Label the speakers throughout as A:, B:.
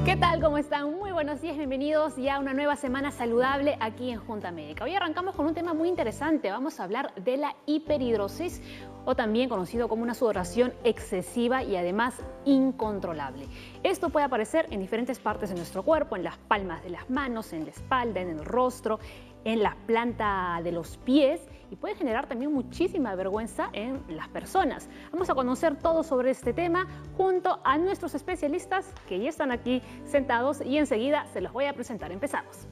A: ¿Qué tal? ¿Cómo están? Muy buenos días, bienvenidos ya a una nueva semana saludable aquí en Junta Médica. Hoy arrancamos con un tema muy interesante. Vamos a hablar de la hiperhidrosis, o también conocido como una sudoración excesiva y además incontrolable. Esto puede aparecer en diferentes partes de nuestro cuerpo, en las palmas de las manos, en la espalda, en el rostro, en la planta de los pies, y puede generar también muchísima vergüenza en las personas. Vamos a conocer todo sobre este tema junto a nuestros especialistas que ya están aquí sentados y enseguida se los voy a presentar. Empezamos.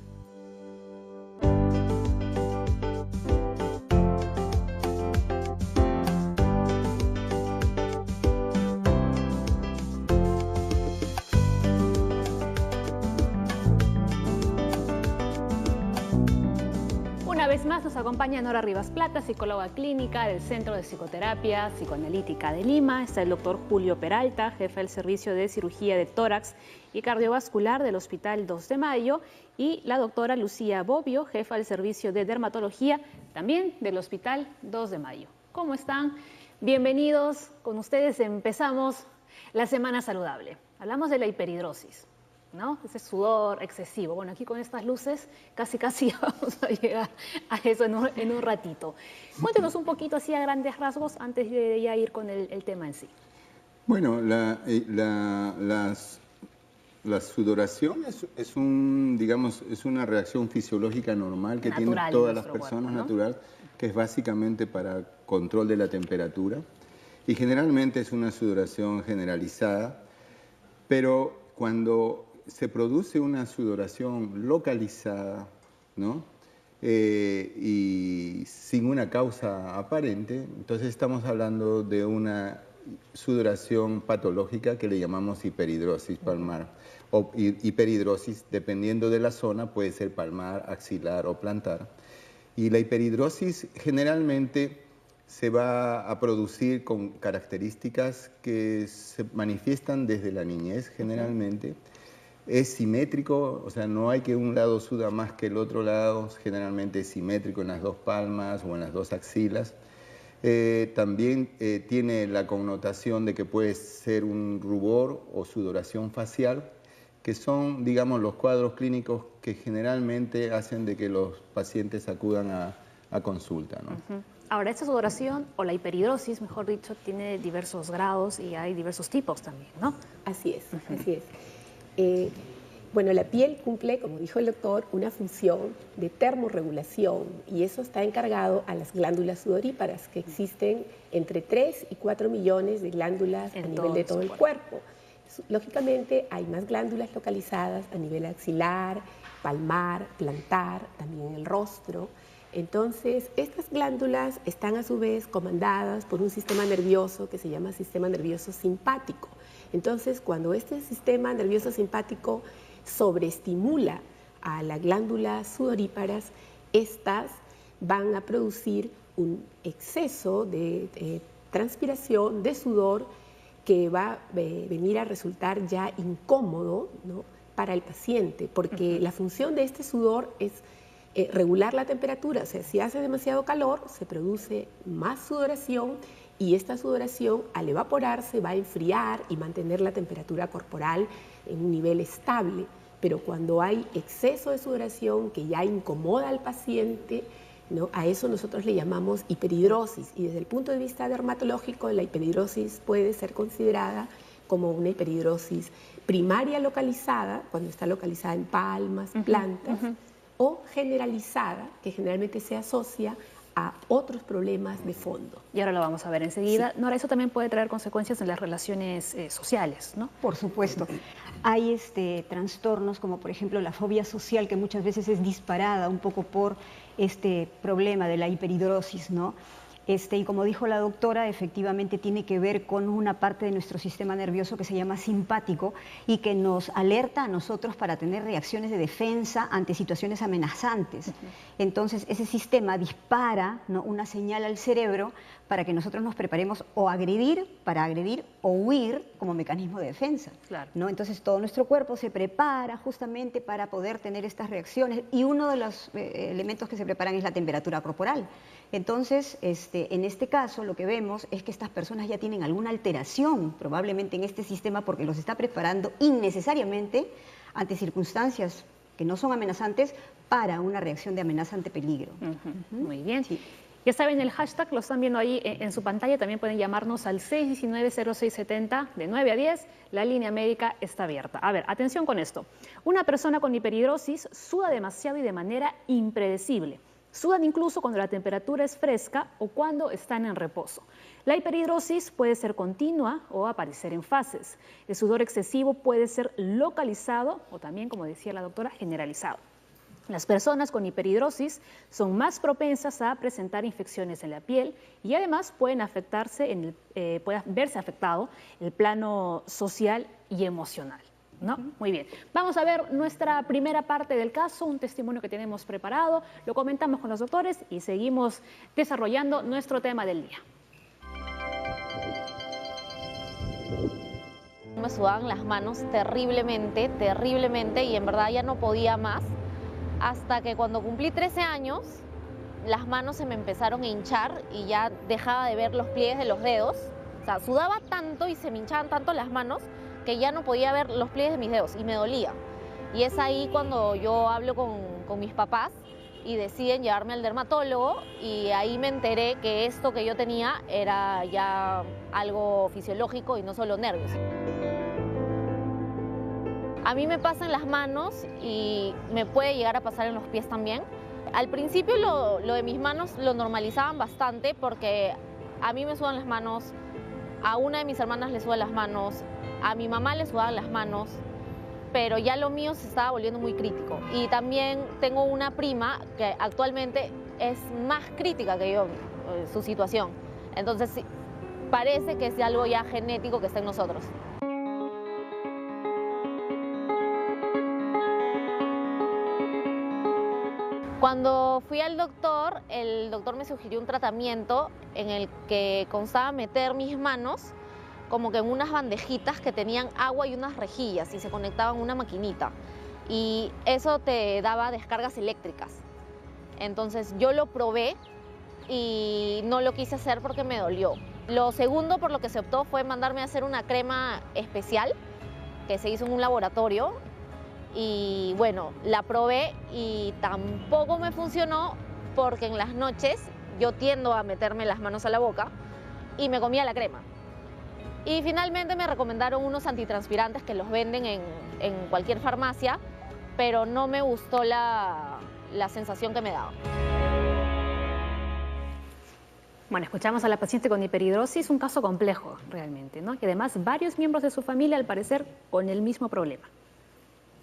A: Una vez más nos acompaña Nora Rivas Plata, psicóloga clínica del Centro de Psicoterapia Psicoanalítica de Lima. Está el doctor Julio Peralta, jefe del Servicio de Cirugía de Tórax y Cardiovascular del Hospital 2 de Mayo. Y la doctora Lucía Bobbio, jefa del Servicio de Dermatología, también del Hospital 2 de Mayo. ¿Cómo están? Bienvenidos. Con ustedes empezamos la semana saludable. Hablamos de la hiperhidrosis, ¿no? Ese sudor excesivo. Bueno, aquí con estas luces casi vamos a llegar a eso en un ratito. Cuéntenos un poquito así a grandes rasgos antes de ya ir con el tema en sí.
B: Bueno, la sudoración es una reacción fisiológica normal que tienen todas las personas,
A: ¿no?
B: natural, que es básicamente para control de la temperatura, y generalmente es una sudoración generalizada, pero cuando se produce una sudoración localizada, ¿no? Y sin una causa aparente, entonces estamos hablando de una sudoración patológica que le llamamos hiperhidrosis palmar. O hiperhidrosis, dependiendo de la zona, puede ser palmar, axilar o plantar. Y la hiperhidrosis generalmente se va a producir con características que se manifiestan desde la niñez generalmente. Es simétrico, o sea, no hay que un lado suda más que el otro lado, generalmente es simétrico en las dos palmas o en las dos axilas. También tiene la connotación de que puede ser un rubor o sudoración facial, que son, digamos, los cuadros clínicos que generalmente hacen de que los pacientes acudan a consulta, ¿no?
A: Ahora, esta sudoración, o la hiperhidrosis, mejor dicho, tiene diversos grados y hay diversos tipos también, ¿no?
C: Así es, así es. Bueno, la piel cumple, como dijo el doctor, una función de termorregulación, y eso está encargado a las glándulas sudoríparas, que existen entre 3 y 4 millones de glándulas a nivel de todo el cuerpo. Lógicamente hay más glándulas localizadas a nivel axilar, palmar, plantar, también en el rostro. Entonces, estas glándulas están a su vez comandadas por un sistema nervioso que se llama sistema nervioso simpático. Entonces, cuando este sistema nervioso simpático sobreestimula a las glándulas sudoríparas, estas van a producir un exceso de transpiración, de sudor, que va a venir a resultar ya incómodo, ¿no?, para el paciente, porque la función de este sudor es regular la temperatura. O sea, si hace demasiado calor, se produce más sudoración, y esta sudoración, al evaporarse, va a enfriar y mantener la temperatura corporal en un nivel estable. Pero cuando hay exceso de sudoración que ya incomoda al paciente, ¿no?, a eso nosotros le llamamos hiperhidrosis. Y desde el punto de vista dermatológico, la hiperhidrosis puede ser considerada como una hiperhidrosis primaria localizada, cuando está localizada en palmas, plantas, o generalizada, que generalmente se asocia a otros problemas de fondo.
A: Y ahora lo vamos a ver enseguida. Sí. Nora, eso también puede traer consecuencias en las relaciones sociales, ¿no?
D: Por supuesto. Hay trastornos como, por ejemplo, la fobia social, que muchas veces es disparada un poco por este problema de la hiperhidrosis, ¿no? Y como dijo la doctora, efectivamente tiene que ver con una parte de nuestro sistema nervioso que se llama simpático y que nos alerta a nosotros para tener reacciones de defensa ante situaciones amenazantes. Entonces, ese sistema dispara, ¿no?, una señal al cerebro para que nosotros nos preparemos o para agredir o huir como mecanismo de defensa.
A: Claro.
D: ¿No? Entonces todo nuestro cuerpo se prepara justamente para poder tener estas reacciones y uno de los elementos que se preparan es la temperatura corporal. Entonces, en este caso lo que vemos es que estas personas ya tienen alguna alteración probablemente en este sistema porque los está preparando innecesariamente ante circunstancias que no son amenazantes para una reacción de amenaza ante peligro.
A: Muy bien.
D: Sí.
A: Ya saben, el hashtag lo están viendo ahí en su pantalla. También pueden llamarnos al 619-0670 de 9 a 10. La línea médica está abierta. A ver, atención con esto. Una persona con hiperhidrosis suda demasiado y de manera impredecible. Sudan incluso cuando la temperatura es fresca o cuando están en reposo. La hiperhidrosis puede ser continua o aparecer en fases. El sudor excesivo puede ser localizado o también, como decía la doctora, generalizado. Las personas con hiperhidrosis son más propensas a presentar infecciones en la piel y además pueden puede verse afectado el plano social y emocional, ¿no? Muy bien. Vamos a ver nuestra primera parte del caso, un testimonio que tenemos preparado, lo comentamos con los doctores y seguimos desarrollando nuestro tema del día.
E: Me sudaban las manos terriblemente, terriblemente, y en verdad ya no podía más. Hasta que cuando cumplí 13 años, las manos se me empezaron a hinchar y ya dejaba de ver los pliegues de los dedos. O sea, sudaba tanto y se me hinchaban tanto las manos que ya no podía ver los pliegues de mis dedos y me dolía. Y es ahí cuando yo hablo con mis papás y deciden llevarme al dermatólogo, y ahí me enteré que esto que yo tenía era ya algo fisiológico y no solo nervios. A mí me pasa en las manos y me puede llegar a pasar en los pies también. Al principio lo de mis manos lo normalizaban bastante porque a mí me sudan las manos, a una de mis hermanas le sudan las manos, a mi mamá le sudaban las manos, pero ya lo mío se estaba volviendo muy crítico. Y también tengo una prima que actualmente es más crítica que yo, su situación. Entonces sí, parece que es algo ya genético que está en nosotros. Cuando fui al doctor, el doctor me sugirió un tratamiento en el que constaba meter mis manos como que en unas bandejitas que tenían agua y unas rejillas y se conectaban a una maquinita. Y eso te daba descargas eléctricas. Entonces yo lo probé y no lo quise hacer porque me dolió. Lo segundo por lo que se optó fue mandarme a hacer una crema especial que se hizo en un laboratorio. Y bueno, la probé y tampoco me funcionó porque en las noches yo tiendo a meterme las manos a la boca y me comía la crema. Y finalmente me recomendaron unos antitranspirantes que los venden en cualquier farmacia, pero no me gustó la sensación que me daba.
A: Bueno, escuchamos a la paciente con hiperhidrosis, un caso complejo realmente, ¿no? Y además varios miembros de su familia al parecer con el mismo problema.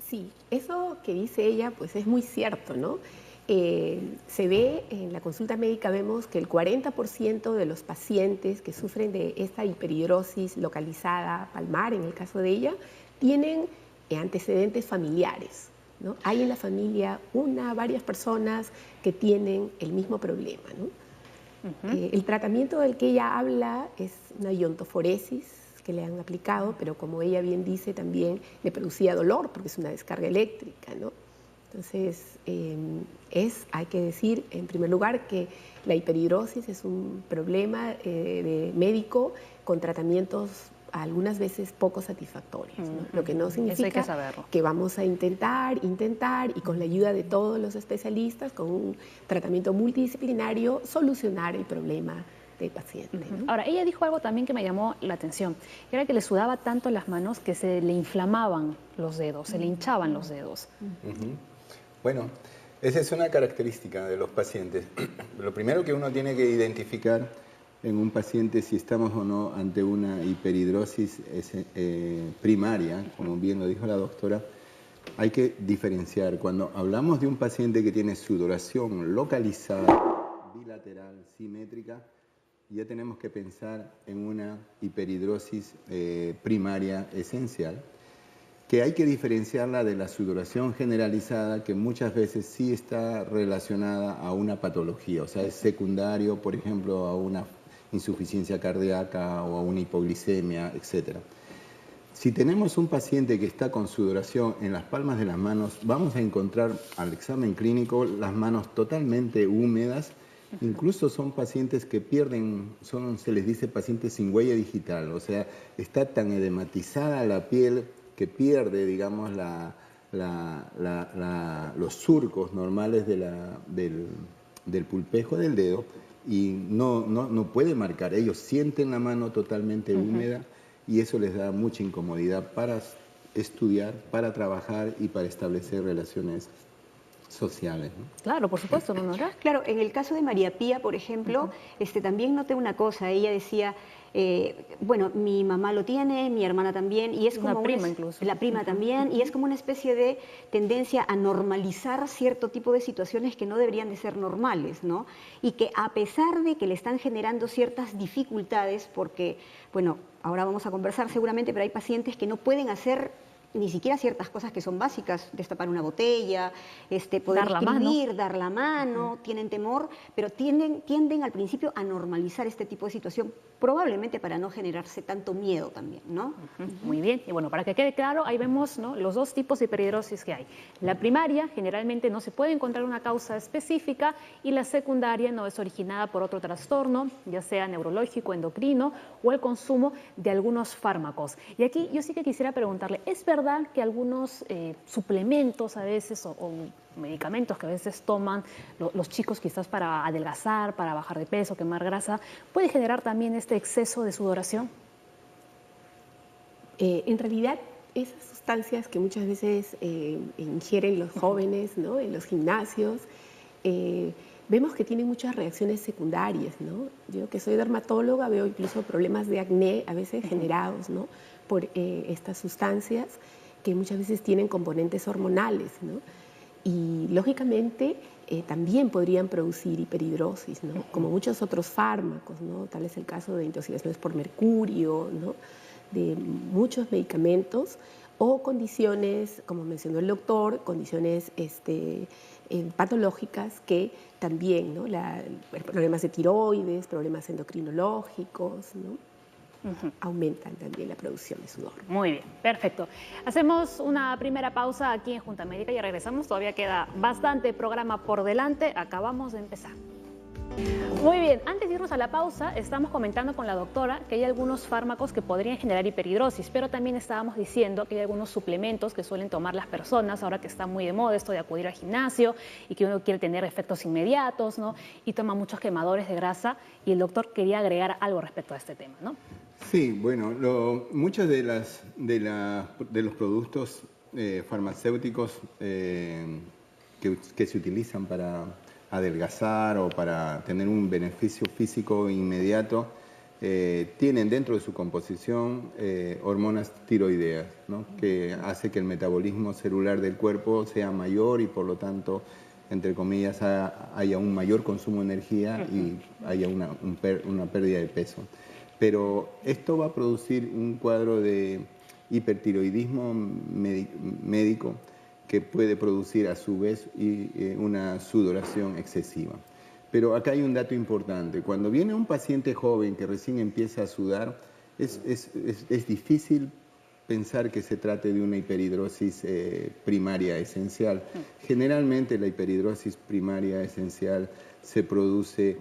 C: Sí, eso que dice ella pues es muy cierto, ¿no? Se ve en la consulta médica, vemos que el 40% de los pacientes que sufren de esta hiperhidrosis localizada palmar, en el caso de ella, tienen antecedentes familiares, ¿no? Hay en la familia varias personas que tienen el mismo problema, ¿no? El tratamiento del que ella habla es una iontoforesis que le han aplicado, pero como ella bien dice, también le producía dolor porque es una descarga eléctrica, ¿no? Entonces, hay que decir, en primer lugar, que la hiperhidrosis es un problema de médico con tratamientos algunas veces poco satisfactorios, ¿no? Lo que no significa que vamos a intentar y con la ayuda de todos los especialistas, con un tratamiento multidisciplinario, solucionar el problema del paciente, ¿no?
A: Ahora, ella dijo algo también que me llamó la atención, que era que le sudaba tanto las manos que se le inflamaban los dedos, se le hinchaban los dedos.
B: Bueno, esa es una característica de los pacientes. Lo primero que uno tiene que identificar en un paciente si estamos o no ante una hiperhidrosis primaria, como bien lo dijo la doctora, hay que diferenciar. Cuando hablamos de un paciente que tiene sudoración localizada, bilateral, simétrica, ya tenemos que pensar en una hiperhidrosis primaria esencial, que hay que diferenciarla de la sudoración generalizada, que muchas veces sí está relacionada a una patología, o sea, es secundario, por ejemplo, a una insuficiencia cardíaca o a una hipoglicemia, etc. Si tenemos un paciente que está con sudoración en las palmas de las manos, vamos a encontrar al examen clínico las manos totalmente húmedas. Incluso son pacientes que pierden, se les dice pacientes sin huella digital, o sea, está tan edematizada la piel que pierde, digamos, los surcos normales del pulpejo del dedo y no puede marcar. Ellos sienten la mano totalmente húmeda y eso les da mucha incomodidad para estudiar, para trabajar y para establecer relaciones sociales, ¿no?
A: Claro, por supuesto, ¿no, Nora?
D: Claro, en el caso de María Pía, por ejemplo, también noté una cosa. Ella decía, bueno, mi mamá lo tiene, mi hermana también, y es como
A: una prima incluso.
D: La prima también, y es como una especie de tendencia a normalizar cierto tipo de situaciones que no deberían de ser normales, ¿no? Y que a pesar de que le están generando ciertas dificultades, porque, bueno, ahora vamos a conversar seguramente, pero hay pacientes que no pueden hacer ni siquiera ciertas cosas que son básicas, destapar una botella, poder escribir, dar la mano, tienen temor, pero tienden al principio a normalizar este tipo de situación, probablemente para no generarse tanto miedo también, ¿no?
A: Muy bien, y bueno, para que quede claro, ahí vemos, ¿no?, los dos tipos de hiperhidrosis que hay. La primaria generalmente no se puede encontrar una causa específica y la secundaria no es originada por otro trastorno, ya sea neurológico, endocrino o el consumo de algunos fármacos. Y aquí yo sí que quisiera preguntarle, ¿es verdad que algunos suplementos a veces o medicamentos que a veces toman los chicos quizás para adelgazar, para bajar de peso, quemar grasa, puede generar también este exceso de sudoración?
C: En realidad, esas sustancias que muchas veces ingieren los jóvenes, ¿no?, en los gimnasios, vemos que tienen muchas reacciones secundarias, ¿no? Yo que soy dermatóloga veo incluso problemas de acné a veces generados, ¿no?, por estas sustancias que muchas veces tienen componentes hormonales, ¿no? Y lógicamente también podrían producir hiperhidrosis, ¿no?, como muchos otros fármacos, ¿no? Tal es el caso de intoxicaciones por mercurio, ¿no?, de muchos medicamentos o condiciones, como mencionó el doctor, condiciones patológicas que también, ¿no?, problemas de tiroides, problemas endocrinológicos, ¿no?, aumentan también la producción de sudor.
A: Muy bien, perfecto. Hacemos una primera pausa aquí en Junta Médica y regresamos. Todavía queda bastante programa por delante. Acabamos de empezar. Muy bien, antes de irnos a la pausa, estamos comentando con la doctora que hay algunos fármacos que podrían generar hiperhidrosis, pero también estábamos diciendo que hay algunos suplementos que suelen tomar las personas, ahora que está muy de moda esto de acudir al gimnasio y que uno quiere tener efectos inmediatos, ¿no?, y toma muchos quemadores de grasa, y el doctor quería agregar algo respecto a este tema, ¿no?
B: Sí, bueno, muchos de los productos farmacéuticos que se utilizan para adelgazar o para tener un beneficio físico inmediato tienen dentro de su composición hormonas tiroideas, ¿no?, que hace que el metabolismo celular del cuerpo sea mayor y por lo tanto, entre comillas, haya un mayor consumo de energía y haya una pérdida de peso. Pero esto va a producir un cuadro de hipertiroidismo médico que puede producir a su vez una sudoración excesiva. Pero acá hay un dato importante. Cuando viene un paciente joven que recién empieza a sudar, es difícil pensar que se trate de una hiperhidrosis primaria esencial. Generalmente la hiperhidrosis primaria esencial se produce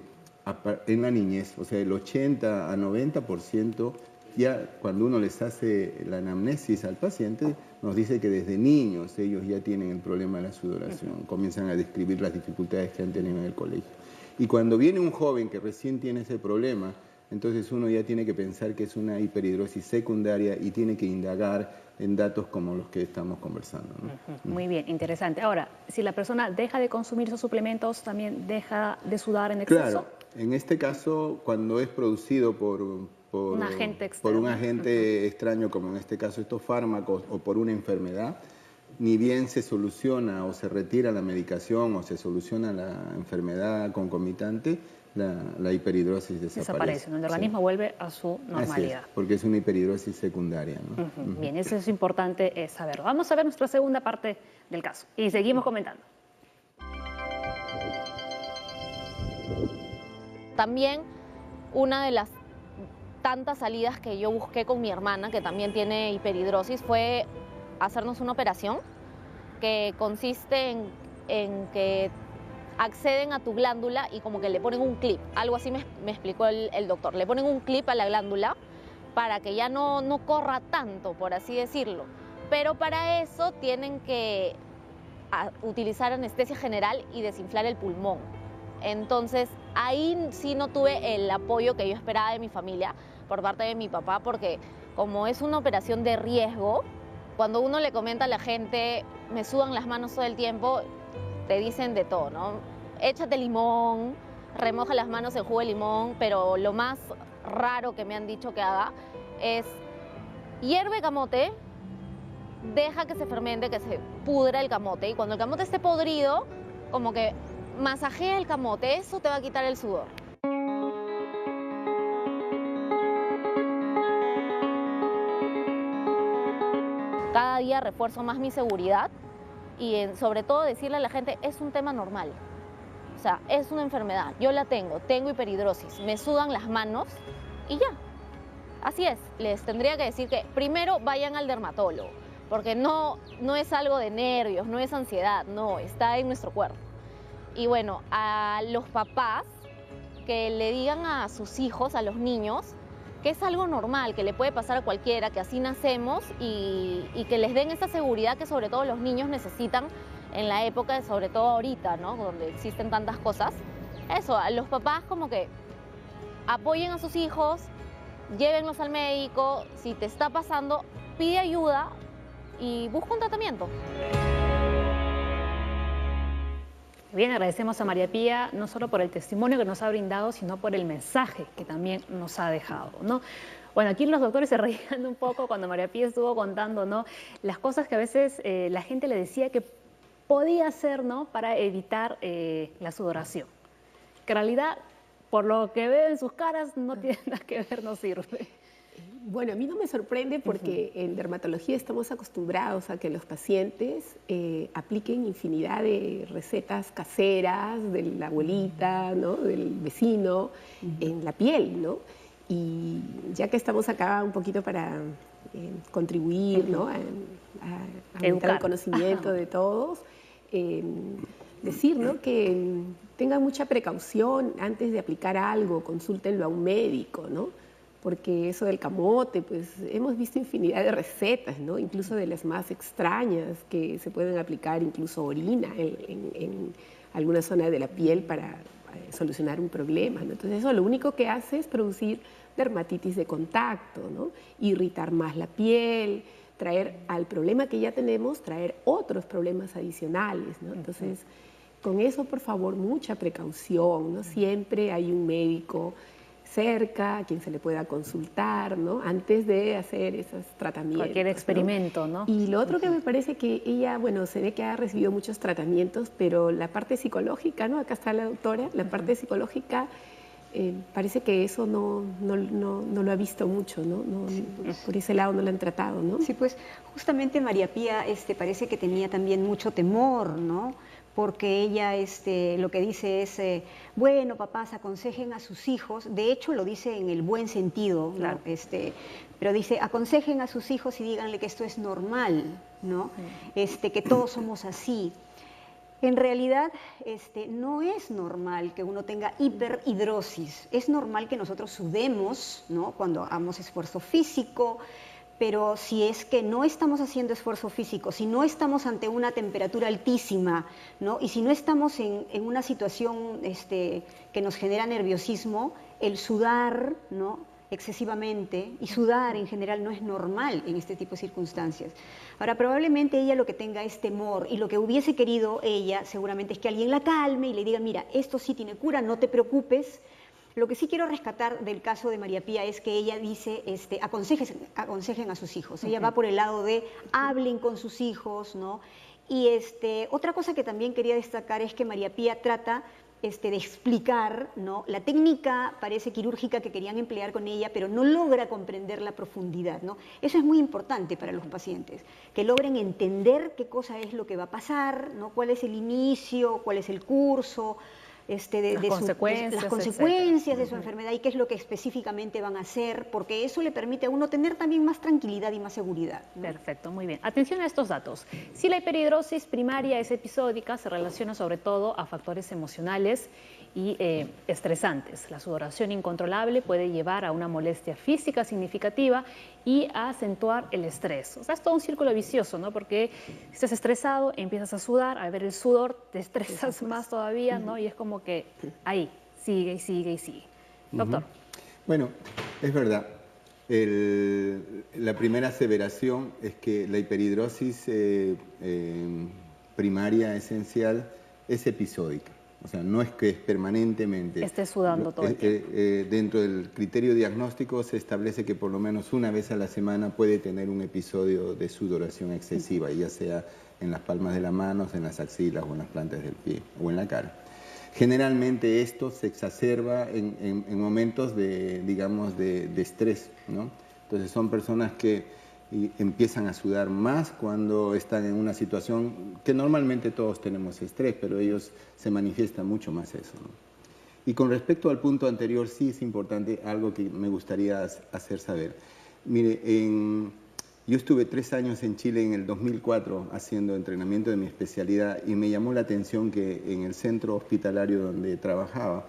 B: en la niñez, o sea, el 80 a 90%, ya cuando uno les hace la anamnesis al paciente, nos dice que desde niños ellos ya tienen el problema de la sudoración, comienzan a describir las dificultades que han tenido en el colegio. Y cuando viene un joven que recién tiene ese problema, entonces uno ya tiene que pensar que es una hiperhidrosis secundaria y tiene que indagar en datos como los que estamos conversando, ¿no?
A: Muy bien, interesante. Ahora, si la persona deja de consumir esos suplementos, ¿también deja de sudar en exceso?
B: Claro, en este caso, cuando es producido por un agente extraño, como en este caso estos fármacos, o por una enfermedad, ni bien se soluciona o se retira la medicación o se soluciona la enfermedad concomitante, la hiperhidrosis desaparece.
A: ¿No? El organismo vuelve a su normalidad.
B: Así es, porque es una hiperhidrosis secundaria, ¿no?
A: Bien, eso es importante saberlo. Vamos a ver nuestra segunda parte del caso y seguimos comentando.
E: También una de las tantas salidas que yo busqué con mi hermana, que también tiene hiperhidrosis, fue hacernos una operación que consiste en que acceden a tu glándula y como que le ponen un clip, algo así me explicó el doctor, le ponen un clip a la glándula para que ya no corra tanto, por así decirlo, pero para eso tienen que utilizar anestesia general y desinflar el pulmón. Entonces ahí sí no tuve el apoyo que yo esperaba de mi familia por parte de mi papá, porque como es una operación de riesgo, cuando uno le comenta a la gente, me sudan las manos todo el tiempo, te dicen de todo, ¿no? Échate limón, remoja las manos en jugo de limón, pero lo más raro que me han dicho que haga es hierve camote, deja que se fermente, que se pudra el camote, y cuando el camote esté podrido, como que masajea el camote, eso te va a quitar el sudor. Cada día refuerzo más mi seguridad y sobre todo decirle a la gente, es un tema normal. O sea, es una enfermedad, yo la tengo hiperhidrosis, me sudan las manos y ya. Así es, les tendría que decir que primero vayan al dermatólogo, porque no es algo de nervios, no es ansiedad, no, está en nuestro cuerpo. Y bueno, a los papás que le digan a sus hijos, a los niños, que es algo normal, que le puede pasar a cualquiera, que así nacemos y que les den esa seguridad que sobre todo los niños necesitan en la época, sobre todo ahorita, ¿no? Donde existen tantas cosas. Eso, a los papás como que apoyen a sus hijos, llévenlos al médico, si te está pasando, pide ayuda y busca un tratamiento.
A: Bien, agradecemos a María Pía no solo por el testimonio que nos ha brindado, sino por el mensaje que también nos ha dejado, ¿no? Bueno, aquí los doctores se reían un poco cuando María Pía estuvo contando, ¿no?, las cosas que a veces la gente le decía que podía hacer, ¿no?, para evitar la sudoración. Que en realidad, por lo que veo en sus caras, no tiene nada que ver, no sirve.
C: Bueno, a mí no me sorprende porque en dermatología estamos acostumbrados a que los pacientes apliquen infinidad de recetas caseras de la abuelita, ¿no?, del vecino, en la piel, ¿no? Y ya que estamos acá un poquito para contribuir, ¿no?, a aumentar el conocimiento de todos, decir, ¿no?, que tengan mucha precaución antes de aplicar algo, consúltenlo a un médico, ¿no? Porque eso del camote, pues hemos visto infinidad de recetas, ¿no?, incluso de las más extrañas que se pueden aplicar, incluso orina en alguna zona de la piel para solucionar un problema, ¿no? Entonces eso lo único que hace es producir dermatitis de contacto, ¿no?, irritar más la piel, traer al problema que ya tenemos, traer otros problemas adicionales, ¿no? Entonces, con eso, por favor, mucha precaución, ¿no? Siempre hay un médico cerca, a quien se le pueda consultar, ¿no?, antes de hacer esos tratamientos.
A: Cualquier experimento, ¿no?
C: Y lo otro que me parece que ella, bueno, se ve que ha recibido muchos tratamientos, pero la parte psicológica, ¿no?, acá está la doctora, la parte psicológica, parece que eso no lo ha visto mucho, ¿no? Por ese lado no lo han tratado, ¿no?
D: Sí, pues justamente María Pía parece que tenía también mucho temor, ¿no?, porque ella lo que dice es, bueno, papás, aconsejen a sus hijos, de hecho lo dice en el buen sentido, claro, ¿no? Pero dice, aconsejen a sus hijos y díganle que esto es normal, ¿no? Que todos somos así. En realidad, no es normal que uno tenga hiperhidrosis, es normal que nosotros sudemos, ¿no?, cuando hagamos esfuerzo físico, pero si es que no estamos haciendo esfuerzo físico, si no estamos ante una temperatura altísima, ¿no?, y si no estamos en una situación que nos genera nerviosismo, el sudar, ¿no?, excesivamente, y sudar en general no es normal en este tipo de circunstancias. Ahora, probablemente ella lo que tenga es temor, y lo que hubiese querido ella seguramente es que alguien la calme y le diga, mira, esto sí tiene cura, no te preocupes. Lo que sí quiero rescatar del caso de María Pía es que ella dice, aconsejen a sus hijos. Ella va por el lado de hablen con sus hijos, ¿no? Y otra cosa que también quería destacar es que María Pía trata de explicar, ¿no?, la técnica parece quirúrgica que querían emplear con ella, pero no logra comprender la profundidad, ¿no? Eso es muy importante para los pacientes, que logren entender qué cosa es lo que va a pasar, ¿no?, cuál es el inicio, cuál es el curso,
A: Las consecuencias,
D: las consecuencias de su
A: etcétera.
D: enfermedad y qué es lo que específicamente van a hacer, porque eso le permite a uno tener también más tranquilidad y más seguridad, ¿no?
A: Perfecto, muy bien. Atención a estos datos. Si la hiperhidrosis primaria es episódica, se relaciona sobre todo a factores emocionales y estresantes. La sudoración incontrolable puede llevar a una molestia física significativa y a acentuar el estrés. O sea, es todo un círculo vicioso, ¿no? Porque si estás estresado, empiezas a sudar, al ver el sudor te estresas más todavía, ¿no? Y es como que ahí, sigue y sigue y sigue. Doctor.
B: Bueno, es verdad. La primera aseveración es que la hiperhidrosis primaria esencial es episódica. O sea, no es que es permanentemente.
A: Esté sudando todo el tiempo.
B: Dentro del criterio diagnóstico se establece que por lo menos una vez a la semana puede tener un episodio de sudoración excesiva, ya sea en las palmas de las manos, en las axilas o en las plantas del pie o en la cara. Generalmente esto se exacerba en momentos digamos, de estrés, ¿no? Entonces son personas que empiezan a sudar más cuando están en una situación que normalmente todos tenemos estrés, pero ellos se manifiesta mucho más eso, ¿no? Y con respecto al punto anterior, sí es importante algo que me gustaría hacer saber. Mire, yo estuve 3 años en Chile en el 2004 haciendo entrenamiento de mi especialidad y me llamó la atención que en el centro hospitalario donde trabajaba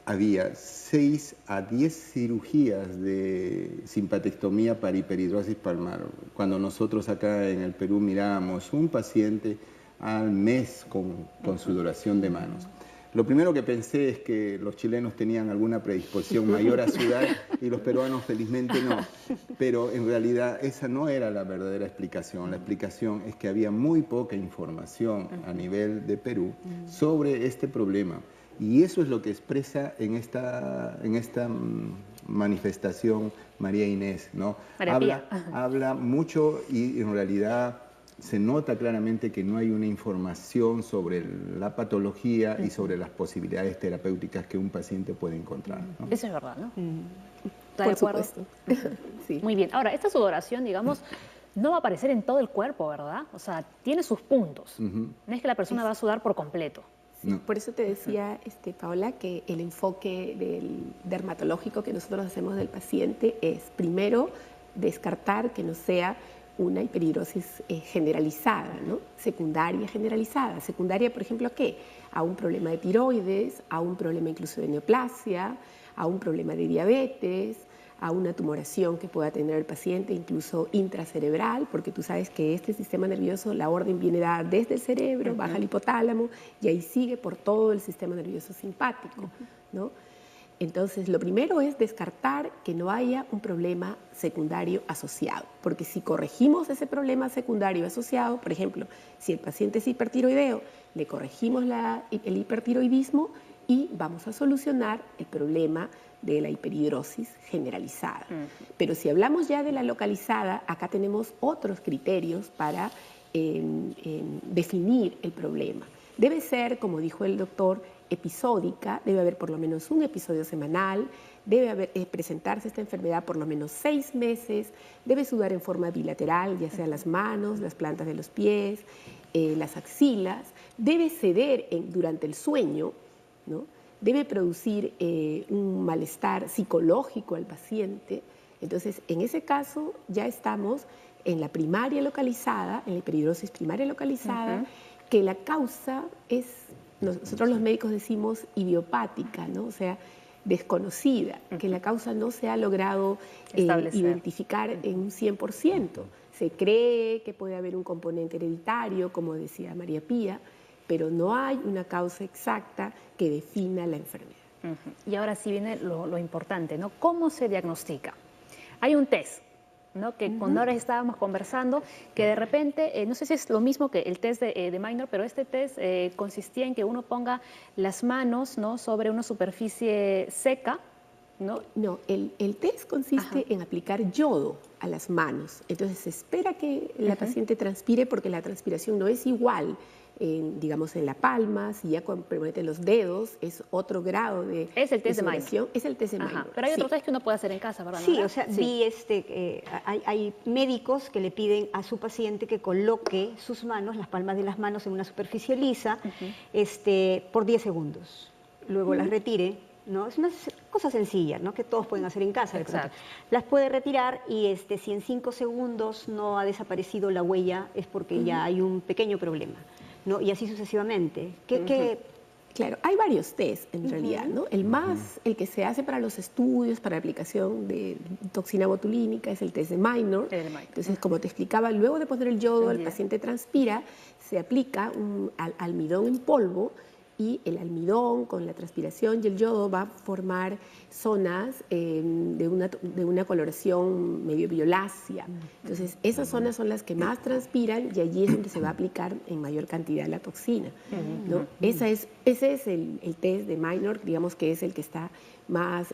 B: había 6 a 10 cirugías de simpatectomía para hiperhidrosis palmar. Cuando nosotros acá en el Perú mirábamos un paciente al mes con sudoración de manos. Lo primero que pensé es que los chilenos tenían alguna predisposición mayor a sudar y los peruanos felizmente no. Pero en realidad esa no era la verdadera explicación. La explicación es que había muy poca información a nivel de Perú sobre este problema. Y eso es lo que expresa en esta manifestación María Inés, ¿no? Habla mucho y en realidad se nota claramente que no hay una información sobre la patología y sobre las posibilidades terapéuticas que un paciente puede encontrar, ¿no?
A: Eso es verdad, ¿no? ¿Está
C: Por
A: de acuerdo?
C: supuesto. Sí.
A: Muy bien. Ahora, esta sudoración, digamos, no va a aparecer en todo el cuerpo, ¿verdad? O sea, tiene sus puntos. No es que la persona va a sudar por completo.
C: Sí,
B: No.
C: por eso te decía, Paola, que el enfoque dermatológico que nosotros hacemos del paciente es, primero, descartar que no sea una hiperhidrosis generalizada, ¿no? Secundaria generalizada. Secundaria, por ejemplo, ¿a qué? A un problema de tiroides, a un problema incluso de neoplasia, a un problema de diabetes, a una tumoración que pueda tener el paciente, incluso intracerebral, porque tú sabes que este sistema nervioso, la orden viene dada desde el cerebro, baja al hipotálamo y ahí sigue por todo el sistema nervioso simpático, ¿no? Entonces, lo primero es descartar que no haya un problema secundario asociado, porque si corregimos ese problema secundario asociado, por ejemplo, si el paciente es hipertiroideo, le corregimos el hipertiroidismo y vamos a solucionar el problema de la hiperhidrosis generalizada. Pero si hablamos ya de la localizada, acá tenemos otros criterios para definir el problema. Debe ser, como dijo el doctor, episódica, debe haber por lo menos un episodio semanal, debe presentarse esta enfermedad por lo menos 6 meses, debe sudar en forma bilateral, ya sea las manos, las plantas de los pies, las axilas, debe ceder durante el sueño, ¿no? Debe producir un malestar psicológico al paciente. Entonces, en ese caso ya estamos en la primaria localizada, en la hiperhidrosis primaria localizada, que la causa es, nosotros los médicos decimos idiopática, ¿no? O sea, desconocida, que la causa no se ha logrado identificar en un 100%. Se cree que puede haber un componente hereditario, como decía María Pía, pero no hay una causa exacta que defina la enfermedad.
A: Y ahora sí viene lo importante, ¿no? ¿Cómo se diagnostica? Hay un test, ¿no? Que cuando ahora estábamos conversando, que de repente, no sé si es lo mismo que el test de Minor, pero este test consistía en que uno ponga las manos, ¿no?, sobre una superficie seca, ¿no?
C: No, el test consiste en aplicar yodo a las manos. Entonces se espera que la paciente transpire porque la transpiración no es igual, digamos, en la palma, si ya compromete los dedos, es otro grado de
A: Es el test de
C: sudoración. Es el test de Minor.
A: Pero hay otro test que uno puede hacer en casa, ¿verdad?
D: Sí, o sea, vi hay médicos que le piden a su paciente que coloque sus manos, las palmas de las manos en una superficie lisa, por 10 segundos. Luego las retire, ¿no? Es una cosa sencilla, ¿no? Que todos pueden hacer en casa.
A: Exacto.
D: Las puede retirar y si en 5 segundos no ha desaparecido la huella es porque ya hay un pequeño problema, ¿no? Y así sucesivamente.
C: Claro, hay varios test en realidad, ¿no? El que se hace para los estudios, para la aplicación de toxina botulínica, es el test de Minor. Entonces, como te explicaba, luego de poner el yodo, el paciente transpira, se aplica un almidón en polvo y el almidón con la transpiración y el yodo va a formar zonas de una coloración medio violácea. Entonces, esas zonas son las que más transpiran y allí es donde se va a aplicar en mayor cantidad la toxina, ¿no? Ese es el test de Minor, digamos que es el que está más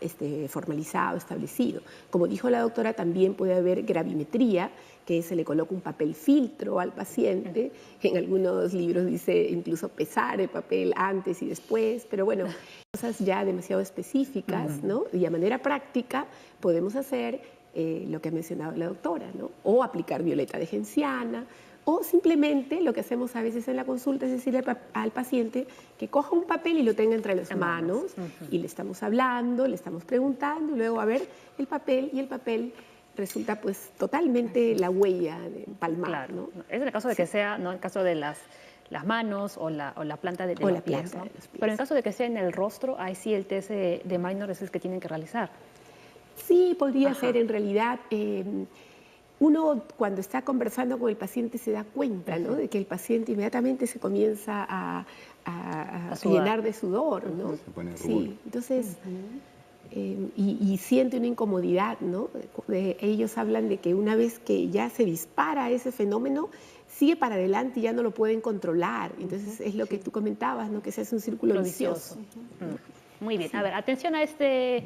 C: formalizado, establecido. Como dijo la doctora, también puede haber gravimetría, que se le coloca un papel filtro al paciente. En algunos libros dice incluso pesar el papel antes y después, pero bueno, cosas ya demasiado específicas, ¿no? Y a manera práctica podemos hacer lo que ha mencionado la doctora, ¿no? O aplicar violeta de genciana, o simplemente lo que hacemos a veces en la consulta es decirle al paciente que coja un papel y lo tenga entre las manos y le estamos hablando, le estamos preguntando y luego a ver el papel y el papel resulta pues totalmente la huella palmar.
A: Claro,
C: ¿no?
A: Es en el caso de que sea, ¿no? En el caso de las manos o la planta de los pies, ¿no? Pero en el caso de que sea en el rostro, ahí sí el test de Minor es el que tienen que realizar.
C: Sí, podría ser en realidad. Uno cuando está conversando con el paciente se da cuenta, ¿no? De que el paciente inmediatamente se comienza a llenar de sudor, ¿no?
B: Se pone rubor.
C: Sí, entonces... y siente una incomodidad, ¿no? Ellos hablan de que una vez que ya se dispara ese fenómeno, sigue para adelante y ya no lo pueden controlar. Entonces es lo que tú comentabas, ¿no? Que se hace un círculo vicioso.
A: Muy bien, a ver, atención a este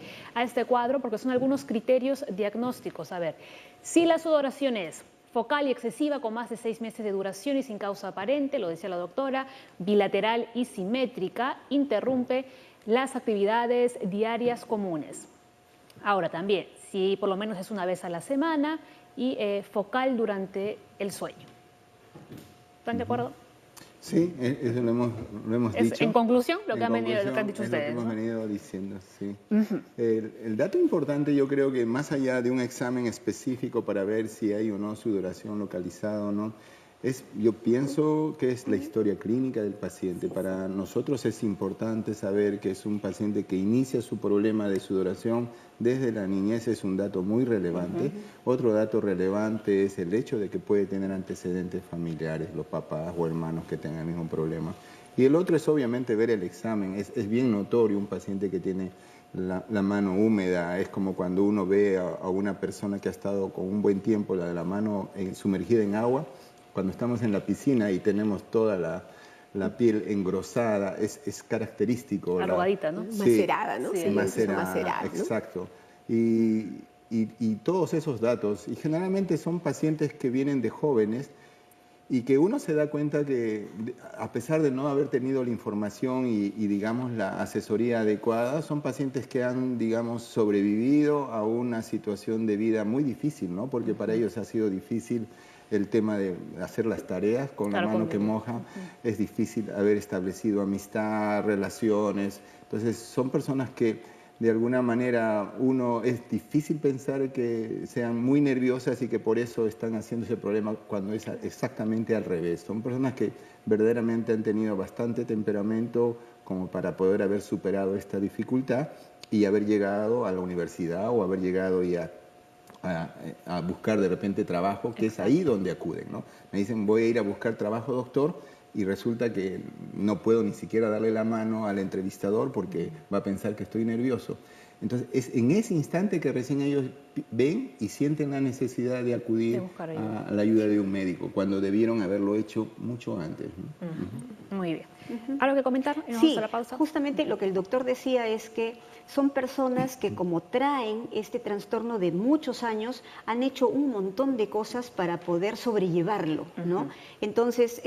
A: cuadro porque son algunos criterios diagnósticos. A ver, si la sudoración es focal y excesiva con más de 6 meses de duración y sin causa aparente, lo decía la doctora, bilateral y simétrica, interrumpe las actividades diarias comunes. Ahora también, si por lo menos es una vez a la semana y focal durante el sueño. ¿Están de acuerdo?
B: Sí, eso lo hemos dicho.
A: En conclusión, lo que han dicho ustedes.
B: Lo que hemos venido diciendo, sí. El dato importante, yo creo que más allá de un examen específico para ver si hay o no sudoración localizada o no, yo pienso que es la historia clínica del paciente. Para nosotros es importante saber que es un paciente que inicia su problema de sudoración desde la niñez, es un dato muy relevante. Otro dato relevante es el hecho de que puede tener antecedentes familiares, los papás o hermanos que tengan el mismo problema. Y el otro es obviamente ver el examen. Es bien notorio un paciente que tiene la mano húmeda, es como cuando uno ve a una persona que ha estado con un buen tiempo la mano sumergida en agua. Cuando estamos en la piscina y tenemos toda la piel engrosada, es característico.
A: Arrugadita, ¿no?
B: Sí,
C: macerada, ¿no?
B: Sí, macerada,
C: ¿no?
B: exacto. Y todos esos datos, y generalmente son pacientes que vienen de jóvenes y que uno se da cuenta que a pesar de no haber tenido la información y digamos la asesoría adecuada, son pacientes que han, digamos, sobrevivido a una situación de vida muy difícil, ¿no? Porque para ellos ha sido difícil el tema de hacer las tareas con la mano que moja, es difícil haber establecido amistad, relaciones. Entonces son personas que de alguna manera es difícil pensar que sean muy nerviosas y que por eso están haciendo ese problema cuando es exactamente al revés. Son personas que verdaderamente han tenido bastante temperamento como para poder haber superado esta dificultad y haber llegado a la universidad o haber llegado ya a buscar de repente trabajo, que es ahí donde acuden, ¿no? Me dicen, voy a ir a buscar trabajo, doctor, y resulta que no puedo ni siquiera darle la mano al entrevistador porque va a pensar que estoy nervioso. Entonces, es en ese instante que recién ellos ven y sienten la necesidad de acudir a la ayuda de un médico, cuando debieron haberlo hecho mucho antes, ¿no?
A: Muy bien. ¿Algo que comentar?
D: Sí,
A: a la pausa.
D: justamente lo que el doctor decía es que son personas que, como traen este trastorno de muchos años, han hecho un montón de cosas para poder sobrellevarlo, ¿no? Entonces,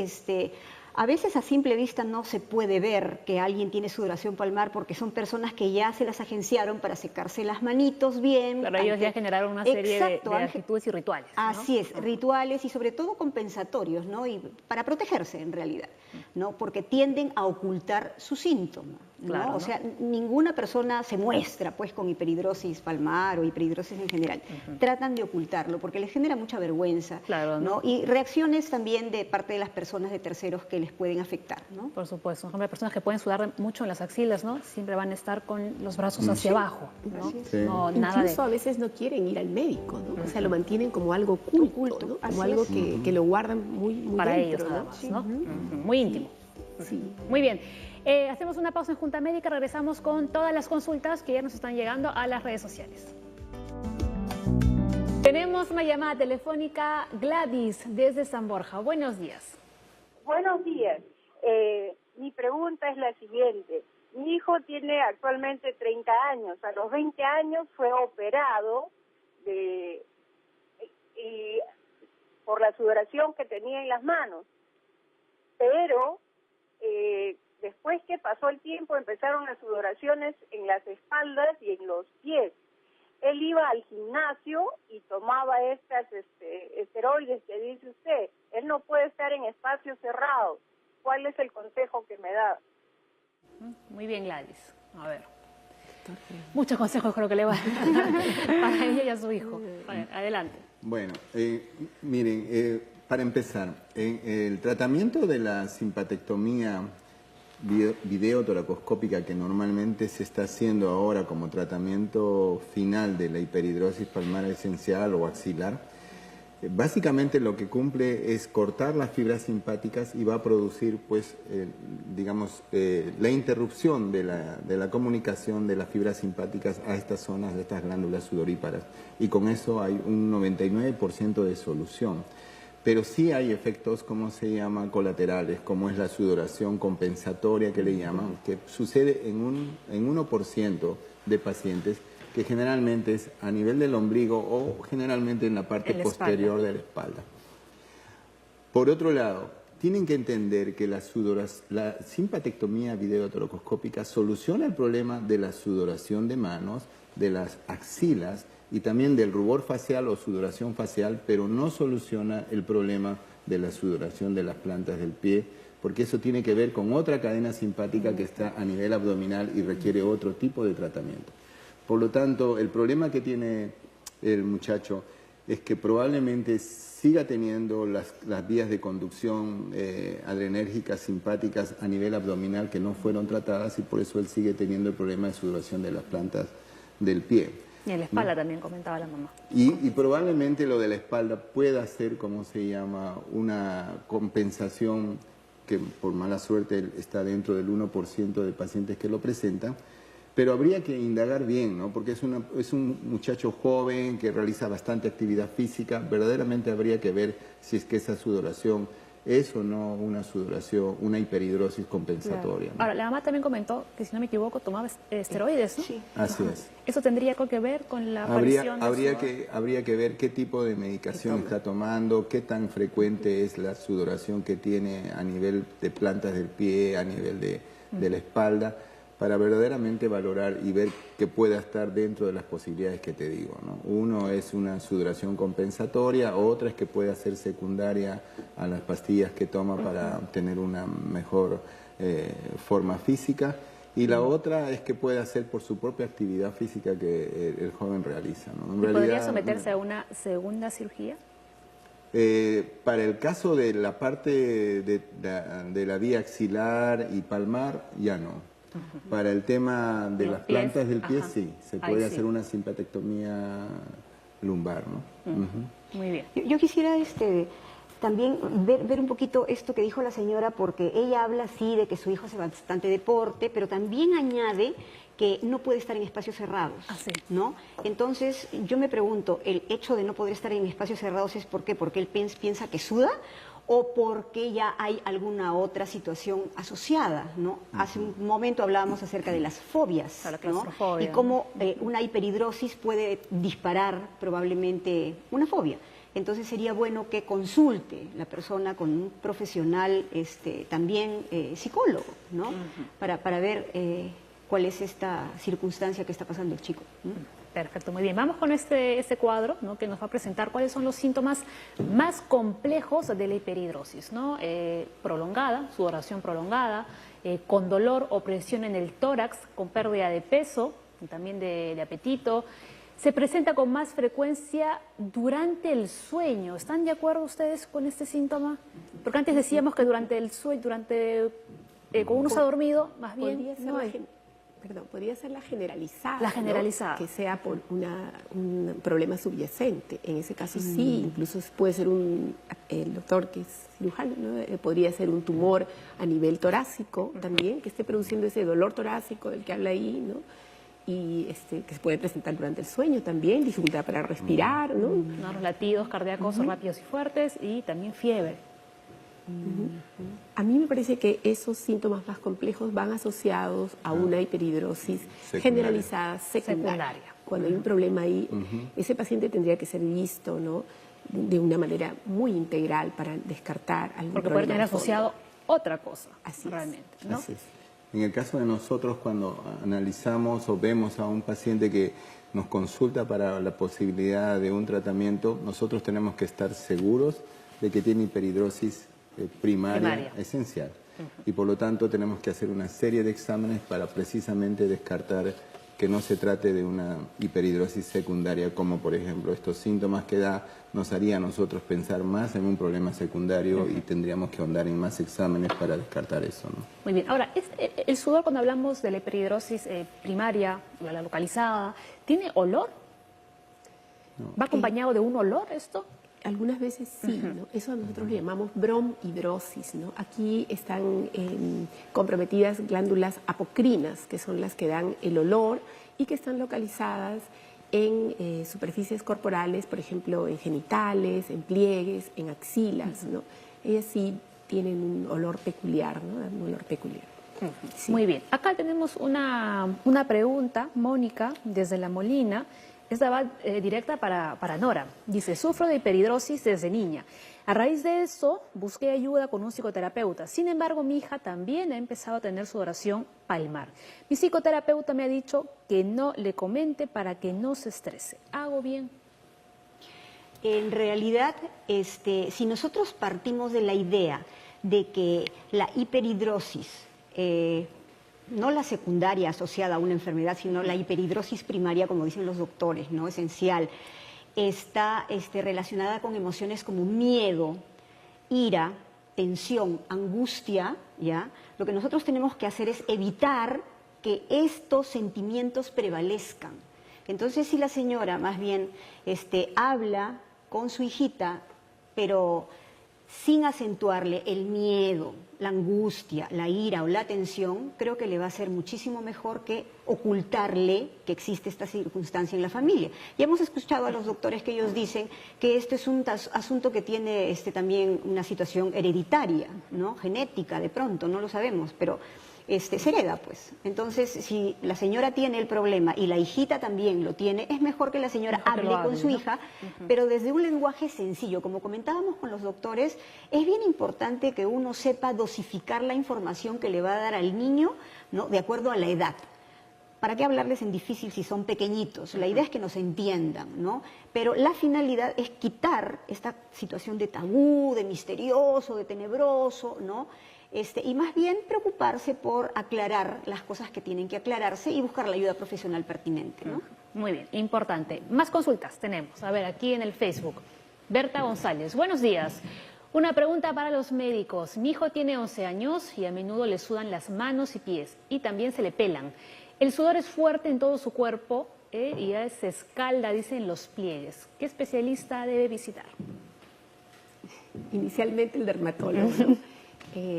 D: a veces a simple vista no se puede ver que alguien tiene sudoración palmar porque son personas que ya se las agenciaron para secarse las manitos bien.
A: Claro, ellos ya generaron una serie de actitudes y rituales, ¿no?
D: Así es, rituales y sobre todo compensatorios, ¿no? Y para protegerse en realidad, ¿no? Porque tienden a ocultar su síntoma, ¿no?
A: Claro, ¿no?
D: O sea, ninguna persona se muestra pues con hiperhidrosis palmar o hiperhidrosis en general. Tratan de ocultarlo porque les genera mucha vergüenza,
A: Claro, ¿no?
D: Y reacciones también de parte de las personas, de terceros, que les pueden afectar, ¿no?
A: Por supuesto. Por ejemplo, hay personas que pueden sudar mucho en las axilas, ¿no? Siempre van a estar con los brazos hacia abajo, ¿no?
B: Sí.
A: No, nada
C: Incluso a veces no quieren ir al médico, ¿no? O sea, lo mantienen como algo oculto, ¿no? Como algo que lo guardan muy
A: para
C: dentro,
A: ellos nada
C: ¿no?
A: más, ¿no? Muy íntimo.
C: Sí.
A: Muy bien. Hacemos una pausa en Junta Médica, regresamos con todas las consultas que ya nos están llegando a las redes sociales. Tenemos una llamada telefónica, Gladys, desde San Borja. Buenos días.
F: Buenos días. Mi pregunta es la siguiente. Mi hijo tiene actualmente 30 años. A los 20 años fue operado por la sudoración que tenía en las manos. Pero después que pasó el tiempo empezaron las sudoraciones en las espaldas y en los pies. Él iba al gimnasio y tomaba estas esteroides que dice usted. Él no puede estar en espacios cerrados. ¿Cuál es el consejo que me da?
A: Muy bien, Gladys. A ver. Muchos consejos creo que le van a dar para ella y a su hijo. Adelante.
B: Bueno, miren, para empezar, el tratamiento de la simpatectomía videotoracoscópica que normalmente se está haciendo ahora como tratamiento final de la hiperhidrosis palmar esencial o axilar, básicamente lo que cumple es cortar las fibras simpáticas y va a producir, pues, la interrupción de la comunicación de las fibras simpáticas a estas zonas de estas glándulas sudoríparas. Y con eso hay un 99% de solución. Pero sí hay efectos, ¿cómo se llama?, colaterales, como es la sudoración compensatoria que le llaman, que sucede en 1% de pacientes, que generalmente es a nivel del ombligo o generalmente en la parte posterior de la espalda. Por otro lado, tienen que entender que la simpatectomía videotoracoscópica soluciona el problema de la sudoración de manos, de las axilas y también del rubor facial o sudoración facial, pero no soluciona el problema de la sudoración de las plantas del pie, porque eso tiene que ver con otra cadena simpática que está a nivel abdominal y requiere otro tipo de tratamiento. Por lo tanto, el problema que tiene el muchacho es que probablemente siga teniendo las vías de conducción adrenérgicas simpáticas a nivel abdominal que no fueron tratadas y por eso él sigue teniendo el problema de sudoración de las plantas del pie.
A: Y en la espalda también comentaba la mamá.
B: Y probablemente lo de la espalda pueda ser, ¿cómo se llama?, una compensación que por mala suerte está dentro del 1% de pacientes que lo presentan. Pero habría que indagar bien, ¿no? Porque es un muchacho joven que realiza bastante actividad física. Verdaderamente habría que ver si es que esa sudoración es o no una sudoración, una hiperhidrosis compensatoria, ¿no?
A: Ahora, la mamá también comentó que, si no me equivoco, tomaba esteroides, ¿no?
D: Sí.
B: Así es.
A: ¿Eso tendría algo que ver con la aparición de
B: Habría que ver qué tipo de medicación está tomando, qué tan frecuente es la sudoración que tiene a nivel de plantas del pie, a nivel de la espalda, para verdaderamente valorar y ver que pueda estar dentro de las posibilidades que te digo, ¿no? Uno es una sudoración compensatoria, otra es que pueda ser secundaria a las pastillas que toma para obtener una mejor forma física, y la otra es que pueda hacer por su propia actividad física que el joven realiza, ¿no? En realidad,
A: ¿podría someterse a una segunda cirugía?
B: Para el caso de la parte de la vía axilar y palmar, ya no. Para el tema de las plantas del pie, sí, se puede hacer una simpatectomía lumbar, ¿no?
A: Muy bien.
D: Yo quisiera también ver un poquito esto que dijo la señora, porque ella habla sí de que su hijo hace bastante deporte, pero también añade que no puede estar en espacios cerrados, ¿no? Entonces, yo me pregunto, ¿el hecho de no poder estar en espacios cerrados es por qué? ¿Porque él piensa que suda? ¿O porque ya hay alguna otra situación asociada, ¿no? Hace un momento hablábamos acerca de las fobias, ¿no? Y cómo una hiperhidrosis puede disparar probablemente una fobia. Entonces sería bueno que consulte la persona con un profesional, también psicólogo, ¿no? Para ver cuál es esta circunstancia que está pasando el chico, ¿no?
A: Perfecto, muy bien. Vamos con este cuadro, ¿no?, que nos va a presentar cuáles son los síntomas más complejos de la hiperhidrosis, ¿no? Prolongada, sudoración prolongada, con dolor o presión en el tórax, con pérdida de peso, y también de apetito. Se presenta con más frecuencia durante el sueño. ¿Están de acuerdo ustedes con este síntoma? Porque antes decíamos que durante el sueño, cuando uno está dormido, más bien no hay.
C: Podría ser la generalizada.
A: La generalizada.
C: ¿No? Que sea por un problema subyacente. En ese caso sí, incluso puede ser el doctor que es cirujano, ¿no? Podría ser un tumor a nivel torácico también, que esté produciendo ese dolor torácico del que habla ahí, ¿no? Y que se puede presentar durante el sueño también, dificultad para respirar, ¿no?
A: Los latidos cardíacos rápidos y fuertes y también fiebre.
C: A mí me parece que esos síntomas más complejos van asociados a una hiperhidrosis generalizada secundaria. Cuando hay un problema ahí, ese paciente tendría que ser visto, ¿no?, de una manera muy integral para descartar algún problema.
A: Porque puede tener asociado otra cosa,
C: así
A: realmente,
C: es,
A: ¿no?
C: Así es.
B: En el caso de nosotros, cuando analizamos o vemos a un paciente que nos consulta para la posibilidad de un tratamiento, nosotros tenemos que estar seguros de que tiene hiperhidrosis primaria esencial. Y por lo tanto tenemos que hacer una serie de exámenes para precisamente descartar que no se trate de una hiperhidrosis secundaria, como por ejemplo estos síntomas que da, nos haría a nosotros pensar más en un problema secundario y tendríamos que ahondar en más exámenes para descartar eso, ¿no?
A: Muy bien. Ahora, el sudor, cuando hablamos de la hiperhidrosis primaria, la localizada, ¿tiene olor?
B: No.
A: ¿Va acompañado de un olor esto?
C: Algunas veces sí, ¿no? Eso nosotros le llamamos bromhidrosis, ¿no? Aquí están comprometidas glándulas apocrinas, que son las que dan el olor y que están localizadas en superficies corporales, por ejemplo, en genitales, en pliegues, en axilas, ¿no? Ellas sí tienen un olor peculiar, ¿no? Dan un olor peculiar.
A: Sí. Muy bien. Acá tenemos una pregunta, Mónica, desde La Molina. Esta va directa para Nora. Dice, sufro de hiperhidrosis desde niña. A raíz de eso, busqué ayuda con un psicoterapeuta. Sin embargo, mi hija también ha empezado a tener sudoración palmar. Mi psicoterapeuta me ha dicho que no le comente para que no se estrese. ¿Hago bien?
D: En realidad, si nosotros partimos de la idea de que la hiperhidrosis, no la secundaria asociada a una enfermedad, sino la hiperhidrosis primaria, como dicen los doctores, ¿no?, esencial, está relacionada con emociones como miedo, ira, tensión, angustia, ¿ya? Lo que nosotros tenemos que hacer es evitar que estos sentimientos prevalezcan. Entonces, si la señora más bien habla con su hijita, pero sin acentuarle el miedo, la angustia, la ira o la tensión, creo que le va a ser muchísimo mejor que ocultarle que existe esta circunstancia en la familia. Ya hemos escuchado a los doctores que ellos dicen que este es un asunto que tiene también una situación hereditaria, ¿no?, genética, de pronto, no lo sabemos, pero se hereda, pues. Entonces, si la señora tiene el problema y la hijita también lo tiene, es mejor que la señora hable con su hija, pero desde un lenguaje sencillo. Como comentábamos con los doctores, es bien importante que uno sepa dosificar la información que le va a dar al niño, ¿no?, de acuerdo a la edad. ¿Para qué hablarles en difícil si son pequeñitos? La idea es que nos entiendan, ¿no? Pero la finalidad es quitar esta situación de tabú, de misterioso, de tenebroso, ¿no? Y más bien preocuparse por aclarar las cosas que tienen que aclararse y buscar la ayuda profesional pertinente, ¿no?
A: Muy bien, importante. Más consultas tenemos. A ver, aquí en el Facebook. Berta González, buenos días. Una pregunta para los médicos. Mi hijo tiene 11 años y a menudo le sudan las manos y pies y también se le pelan. El sudor es fuerte en todo su cuerpo y ya se escalda, dice, en los pliegues. ¿Qué especialista debe visitar?
C: inicialmente el dermatólogo, ¿no?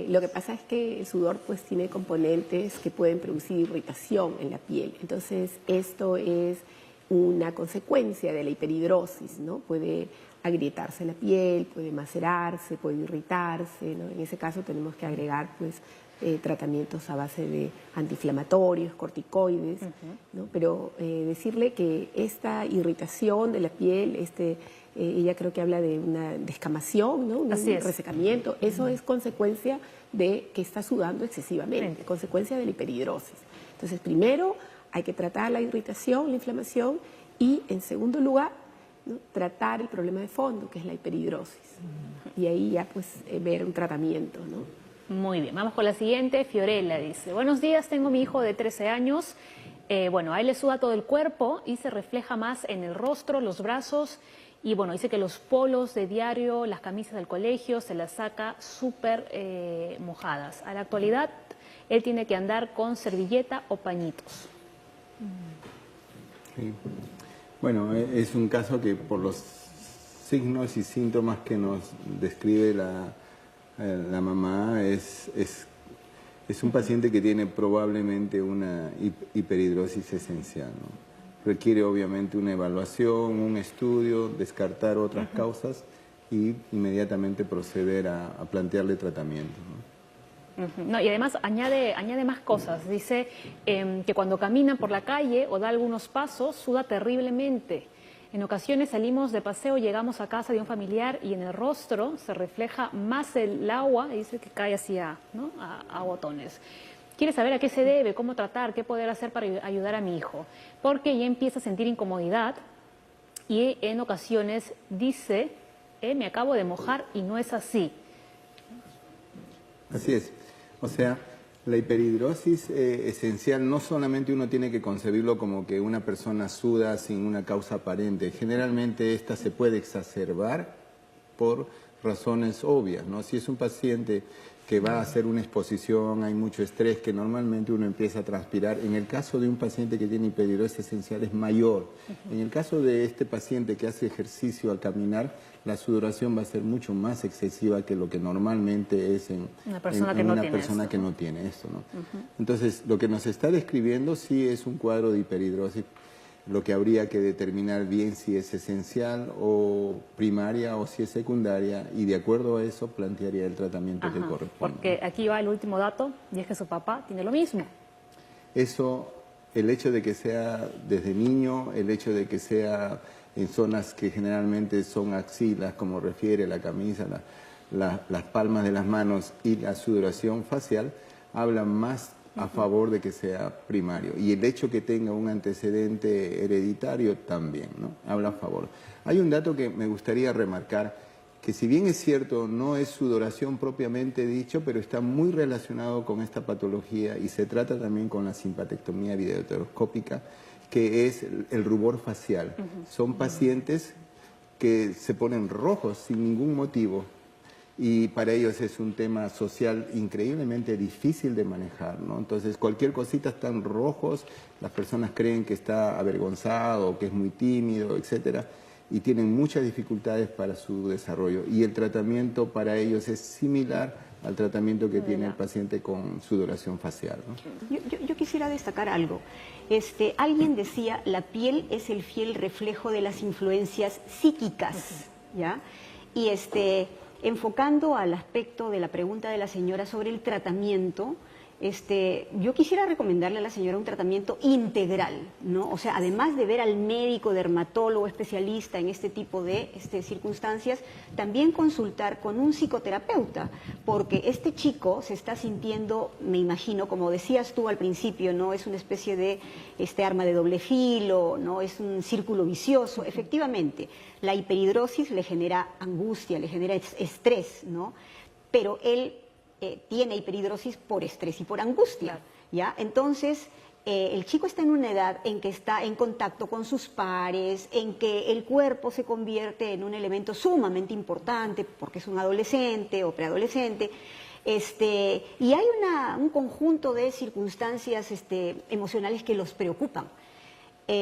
C: Lo que pasa es que el sudor pues tiene componentes que pueden producir irritación en la piel. Entonces, esto es una consecuencia de la hiperhidrosis, ¿no? Puede agrietarse la piel, puede macerarse, puede irritarse, ¿no? En ese caso tenemos que agregar pues tratamientos a base de antiinflamatorios, corticoides, ¿no? Pero decirle que esta irritación de la piel, ella creo que habla de una descamación, ¿no? Un resecamiento, eso es consecuencia de que está sudando excesivamente, consecuencia de la hiperhidrosis. Entonces, primero hay que tratar la irritación, la inflamación, y en segundo lugar, ¿no? Tratar el problema de fondo, que es la hiperhidrosis. Y ahí ya pues ver un tratamiento, ¿no?
A: Muy bien, vamos con la siguiente. Fiorella dice: buenos días, tengo mi hijo de 13 años. Bueno, a él le suda todo el cuerpo y se refleja más en el rostro, los brazos. Y bueno, dice que los polos de diario, las camisas del colegio, se las saca súper mojadas. A la actualidad, él tiene que andar con servilleta o pañitos.
B: Sí. Bueno, es un caso que por los signos y síntomas que nos describe la mamá, es un paciente que tiene probablemente una hiperhidrosis esencial, ¿no? Requiere obviamente una evaluación, un estudio, descartar otras causas y inmediatamente proceder a plantearle tratamiento, ¿no?
A: No, y además añade más cosas. Dice que cuando camina por la calle o da algunos pasos, suda terriblemente. En ocasiones salimos de paseo, llegamos a casa de un familiar y en el rostro se refleja más el agua, y dice que cae así a botones. Quiere saber a qué se debe, cómo tratar, qué poder hacer para ayudar a mi hijo, porque ya empieza a sentir incomodidad y en ocasiones dice, me acabo de mojar, y no es así.
B: Así es. O sea, la hiperhidrosis esencial no solamente uno tiene que concebirlo como que una persona suda sin una causa aparente. Generalmente esta se puede exacerbar por razones obvias, ¿no? Si es un paciente que va a hacer una exposición, hay mucho estrés, que normalmente uno empieza a transpirar. En el caso de un paciente que tiene hiperhidrosis esencial es mayor. En el caso de este paciente que hace ejercicio al caminar, la sudoración va a ser mucho más excesiva que lo que normalmente es en una persona que no tiene esto, ¿no? Entonces, lo que nos está describiendo sí es un cuadro de hiperhidrosis, lo que habría que determinar bien si es esencial o primaria o si es secundaria, y de acuerdo a eso plantearía el tratamiento que corresponde.
A: Porque aquí va el último dato, y es que su papá tiene lo mismo.
B: Eso, el hecho de que sea desde niño, el hecho de que sea en zonas que generalmente son axilas, como refiere la camisa, las palmas de las manos y la sudoración facial, hablan más a favor de que sea primario. Y el hecho que tenga un antecedente hereditario también, ¿no? Habla a favor. Hay un dato que me gustaría remarcar, que si bien es cierto, no es sudoración propiamente dicho, pero está muy relacionado con esta patología y se trata también con la simpatectomía videoteroscópica, que es el rubor facial. Son pacientes que se ponen rojos sin ningún motivo, y para ellos es un tema social increíblemente difícil de manejar, ¿no? Entonces, cualquier cosita están rojos, las personas creen que está avergonzado, que es muy tímido, etcétera, y tienen muchas dificultades para su desarrollo. Y el tratamiento para ellos es similar al tratamiento que tiene el paciente con sudoración facial, ¿no?
D: Yo quisiera destacar algo. Alguien decía, la piel es el fiel reflejo de las influencias psíquicas, ¿ya? Y enfocando al aspecto de la pregunta de la señora sobre el tratamiento, yo quisiera recomendarle a la señora un tratamiento integral, ¿no? O sea, además de ver al médico, dermatólogo, especialista en este tipo de circunstancias, también consultar con un psicoterapeuta, porque este chico se está sintiendo, me imagino, como decías tú al principio, ¿no? Es una especie de arma de doble filo, ¿no? Es un círculo vicioso. Efectivamente, la hiperhidrosis le genera angustia, le genera estrés, ¿no? Pero él tiene hiperhidrosis por estrés y por angustia, ¿ya? Entonces, el chico está en una edad en que está en contacto con sus pares, en que el cuerpo se convierte en un elemento sumamente importante porque es un adolescente o preadolescente, y hay un conjunto de circunstancias emocionales que los preocupan.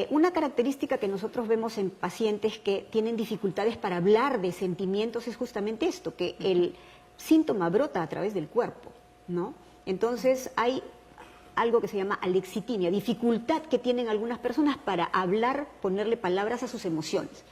D: Una característica que nosotros vemos en pacientes que tienen dificultades para hablar de sentimientos es justamente esto, que el síntoma brota a través del cuerpo, ¿no? Entonces hay algo que se llama alexitimia, dificultad que tienen algunas personas para hablar, ponerle palabras a sus emociones.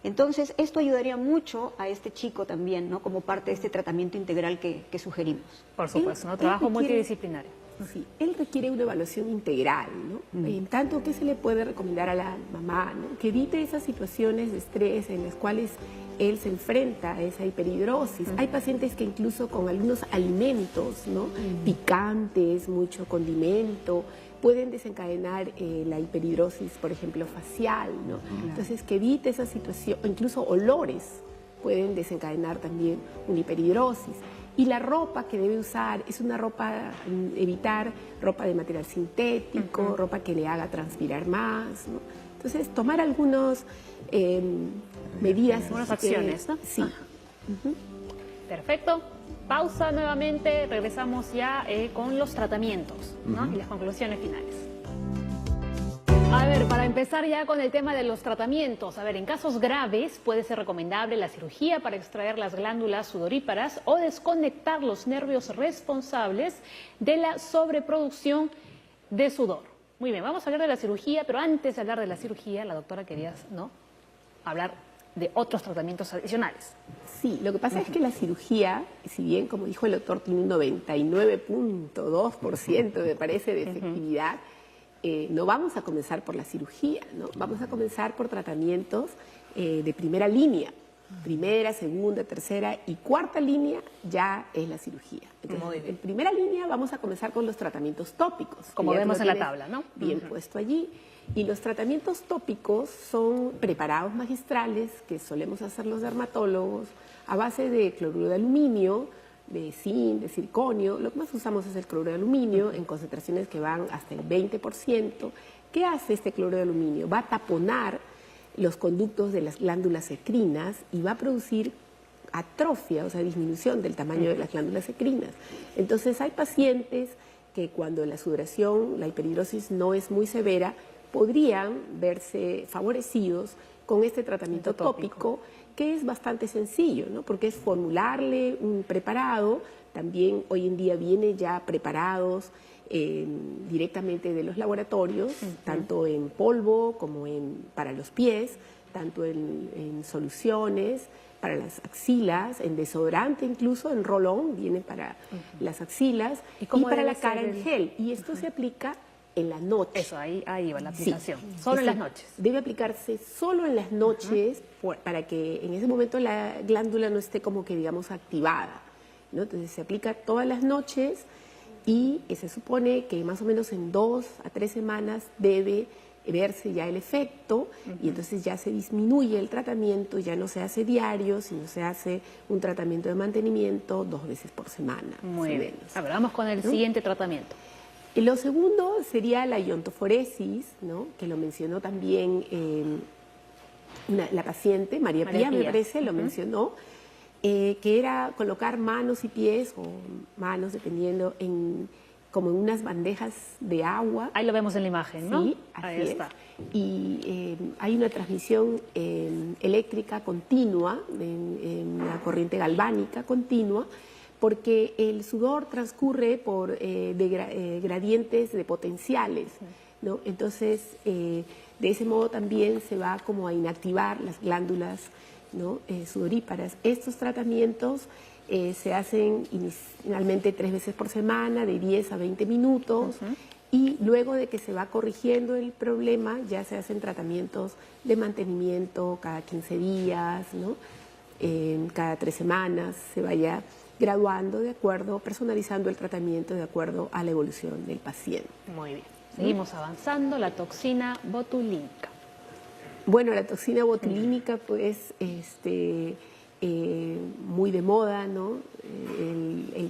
D: Entonces, esto ayudaría mucho a este chico también, ¿no? Como parte de este tratamiento integral que sugerimos.
A: Por supuesto, ¿no? Trabajo multidisciplinario.
C: Sí, él requiere una evaluación integral, ¿no? En tanto, ¿qué se le puede recomendar a la mamá, ¿no? Que evite esas situaciones de estrés en las cuales él se enfrenta a esa hiperhidrosis. Hay pacientes que incluso con algunos alimentos, ¿no? Picantes, mucho condimento, pueden desencadenar la hiperhidrosis, por ejemplo, facial, ¿no? Entonces, que evite esa situación, incluso olores pueden desencadenar también una hiperhidrosis. Y la ropa que debe usar es una ropa, evitar ropa de material sintético, ropa que le haga transpirar más, ¿no? Entonces, tomar algunas medidas.
A: Algunas acciones, ¿no?
C: Sí.
A: Perfecto. Pausa nuevamente, regresamos ya con los tratamientos, ¿no? Y las conclusiones finales. A ver, para empezar ya con el tema de los tratamientos, a ver, en casos graves puede ser recomendable la cirugía para extraer las glándulas sudoríparas o desconectar los nervios responsables de la sobreproducción de sudor. Muy bien, vamos a hablar de la cirugía, pero antes de hablar de la cirugía, la doctora quería, ¿no?, hablar de otros tratamientos adicionales.
C: Sí, lo que pasa es que la cirugía, si bien, como dijo el doctor, tiene un 99.2%, me parece, de efectividad, no vamos a comenzar por la cirugía, ¿no? Vamos a comenzar por tratamientos de primera línea. Primera, segunda, tercera y cuarta línea ya es la cirugía. Entonces, en primera línea vamos a comenzar con los tratamientos tópicos.
A: Como vemos en la tabla, ¿no?
C: Bien puesto allí. Y los tratamientos tópicos son preparados magistrales que solemos hacer los dermatólogos a base de cloruro de aluminio, de zinc, de circonio. Lo que más usamos es el cloruro de aluminio en concentraciones que van hasta el 20%. ¿Qué hace este cloruro de aluminio? Va a taponar los conductos de las glándulas ecrinas y va a producir atrofia, o sea, disminución del tamaño de las glándulas ecrinas. Entonces, hay pacientes que cuando la sudoración, la hiperhidrosis no es muy severa, podrían verse favorecidos con este tratamiento tópico, que es bastante sencillo, ¿no? Porque es formularle un preparado, también hoy en día viene ya preparados directamente de los laboratorios, tanto en polvo como para los pies, tanto en soluciones, para las axilas, en desodorante incluso, en roll-on, viene para las axilas, y para la cara en gel. Y esto se aplica en la noche.
A: Eso, ahí va la aplicación.
C: Sí.
A: Solo en las noches.
C: Debe aplicarse solo en las noches para que en ese momento la glándula no esté como que, digamos, activada, ¿no? Entonces se aplica todas las noches y se supone que más o menos en 2 a 3 semanas debe verse ya el efecto y entonces ya se disminuye el tratamiento, ya no se hace diario, sino se hace un tratamiento de mantenimiento 2 veces por semana.
A: Muy bien. A ver, vamos con el siguiente tratamiento.
C: Y lo segundo sería la iontoforesis, ¿no? Que lo mencionó también la paciente, María Pía, me parece, lo mencionó, que era colocar manos y pies, o manos dependiendo, como en unas bandejas de agua.
A: Ahí lo vemos en la imagen, ¿no?
C: Sí, así
A: ahí está.
C: Y hay una transmisión eléctrica continua, en una corriente galvánica continua, porque el sudor transcurre por gradientes de potenciales, ¿no? Entonces, de ese modo también se va como a inactivar las glándulas, ¿no?, sudoríparas. Estos tratamientos se hacen inicialmente 3 veces por semana, de 10 a 20 minutos, y luego de que se va corrigiendo el problema, ya se hacen tratamientos de mantenimiento cada 15 días, ¿no? Cada 3 semanas se vaya graduando de acuerdo, personalizando el tratamiento de acuerdo a la evolución del paciente.
A: Muy bien. Seguimos avanzando. La toxina botulínica.
C: Bueno, la toxina botulínica, pues, muy de moda, ¿no?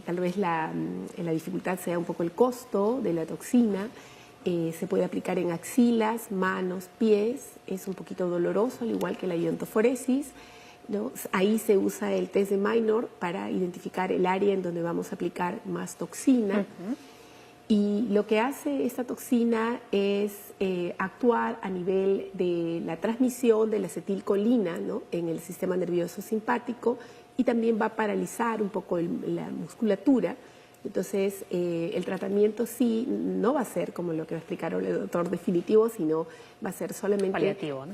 C: Tal vez la dificultad sea un poco el costo de la toxina. Se puede aplicar en axilas, manos, pies. Es un poquito doloroso, al igual que la iontoforesis, ¿no? Ahí se usa el test de Minor para identificar el área en donde vamos a aplicar más toxina. Y lo que hace esta toxina es actuar a nivel de la transmisión de la acetilcolina, ¿no?, en el sistema nervioso simpático, y también va a paralizar un poco la musculatura. Entonces, el tratamiento sí no va a ser como lo que explicaron el doctor definitivo, sino va a ser solamente
A: paliativo, ¿no?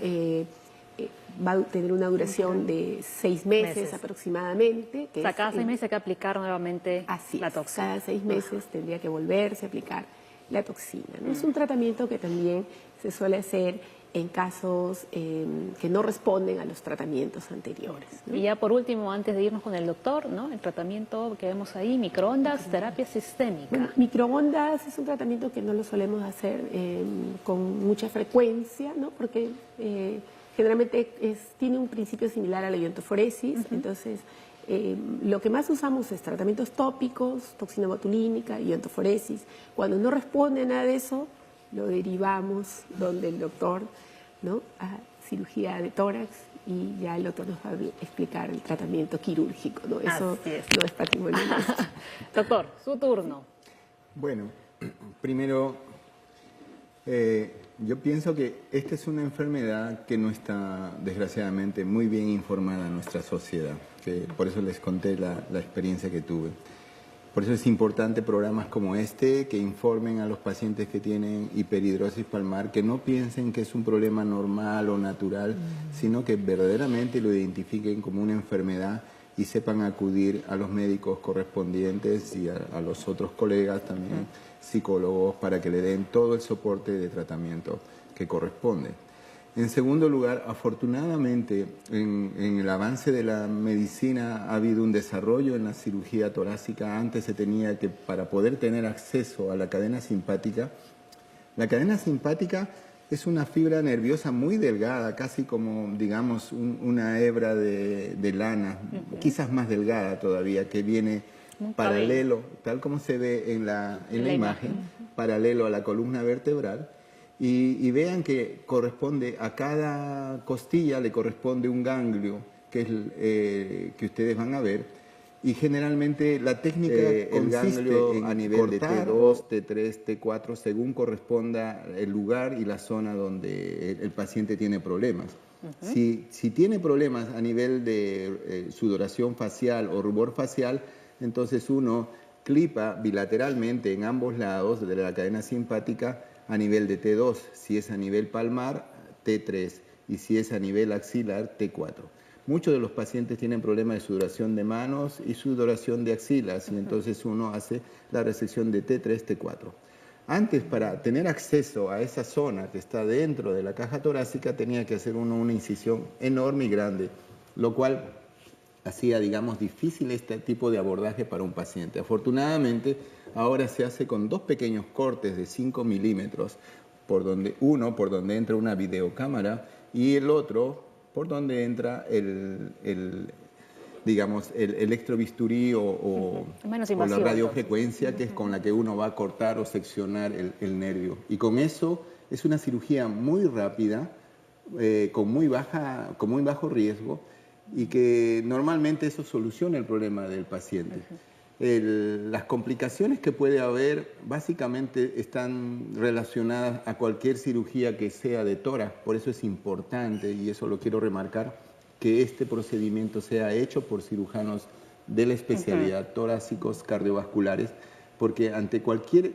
C: Va a tener una duración de 6 meses aproximadamente.
A: O sea, cada 6 meses hay que aplicar nuevamente la toxina.
C: Cada 6 meses tendría que volverse a aplicar la toxina, ¿no? Es un tratamiento que también se suele hacer en casos que no responden a los tratamientos anteriores, ¿no?
A: Y ya por último, antes de irnos con el doctor, ¿no?, el tratamiento que vemos ahí, microondas, terapia sistémica.
C: Bueno, microondas es un tratamiento que no lo solemos hacer con mucha frecuencia, ¿no?, porque generalmente tiene un principio similar a la iontoforesis. Entonces lo que más usamos es tratamientos tópicos, toxina botulínica, iontoforesis. Cuando no responde a nada de eso, lo derivamos donde el doctor, ¿no?, a cirugía de tórax, y ya el doctor nos va a explicar el tratamiento quirúrgico, ¿no? Eso no es patrimonio nuestro.
A: Doctor, su turno.
B: Bueno, primero, yo pienso que esta es una enfermedad que no está, desgraciadamente, muy bien informada en nuestra sociedad. Que por eso les conté la experiencia que tuve. Por eso es importante programas como este, que informen a los pacientes que tienen hiperhidrosis palmar, que no piensen que es un problema normal o natural, sino que verdaderamente lo identifiquen como una enfermedad y sepan acudir a los médicos correspondientes y a los otros colegas también, psicólogos, para que le den todo el soporte de tratamiento que corresponde. En segundo lugar, afortunadamente, en el avance de la medicina ha habido un desarrollo en la cirugía torácica. Antes se tenía que, para poder tener acceso a la cadena simpática es una fibra nerviosa muy delgada, casi como, digamos, una hebra de lana, quizás más delgada todavía, que viene paralelo, tal como se ve en la imagen, paralelo a la columna vertebral. Y vean que corresponde a cada costilla, le corresponde un ganglio, que es que ustedes van a ver. Y generalmente la técnica consiste en a nivel de T2, T3, T4, según corresponda el lugar y la zona donde el paciente tiene problemas. Si tiene problemas a nivel de sudoración facial o rubor facial, entonces uno clipa bilateralmente en ambos lados de la cadena simpática a nivel de T2, si es a nivel palmar, T3, y si es a nivel axilar, T4. Muchos de los pacientes tienen problemas de sudoración de manos y sudoración de axilas, y entonces uno hace la resección de T3, T4. Antes, para tener acceso a esa zona que está dentro de la caja torácica, tenía que hacer uno una incisión enorme y grande, lo cual hacía, digamos, difícil este tipo de abordaje para un paciente. Afortunadamente, ahora se hace con 2 pequeños cortes de 5 milímetros, uno por donde entra una videocámara y el otro por donde entra el electrobisturí o la radiofrecuencia, que es con la que uno va a cortar o seccionar el nervio. Y con eso es una cirugía muy rápida, con muy bajo riesgo, y que normalmente eso soluciona el problema del paciente. Las complicaciones que puede haber básicamente están relacionadas a cualquier cirugía que sea de tórax. Por eso es importante, y eso lo quiero remarcar, que este procedimiento sea hecho por cirujanos de la especialidad, torácicos, cardiovasculares, porque ante cualquier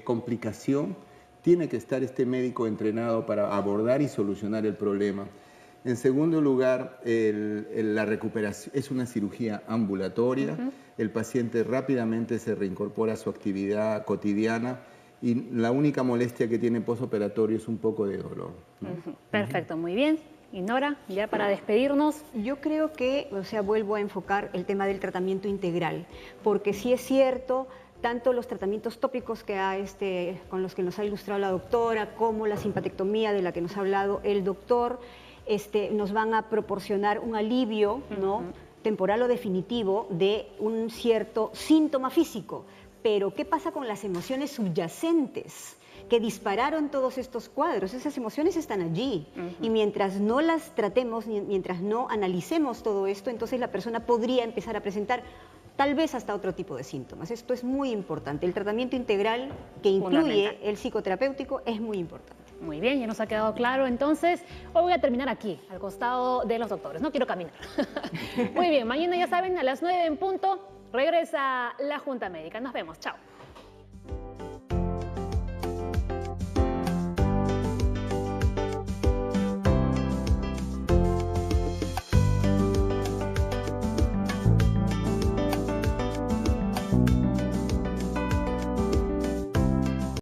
B: complicación tiene que estar este médico entrenado para abordar y solucionar el problema. En segundo lugar, la recuperación es una cirugía ambulatoria. El paciente rápidamente se reincorpora a su actividad cotidiana y la única molestia que tiene posoperatorio es un poco de dolor, ¿no?
A: Perfecto, muy bien. Y Nora, ya para despedirnos.
D: Yo creo que, vuelvo a enfocar el tema del tratamiento integral, porque sí es cierto, tanto los tratamientos tópicos que con los que nos ha ilustrado la doctora, como la simpatectomía de la que nos ha hablado el doctor, nos van a proporcionar un alivio, ¿no?, temporal o definitivo de un cierto síntoma físico. Pero ¿qué pasa con las emociones subyacentes que dispararon todos estos cuadros? Esas emociones están allí. Y mientras no las tratemos, mientras no analicemos todo esto, entonces la persona podría empezar a presentar tal vez hasta otro tipo de síntomas. Esto es muy importante. El tratamiento integral que incluye el psicoterapéutico es muy importante.
A: Muy bien, ya nos ha quedado claro. Entonces, hoy voy a terminar aquí, al costado de los doctores. No quiero caminar. Muy bien, mañana ya saben, a las 9 en punto, regresa la Junta Médica. Nos vemos. Chao.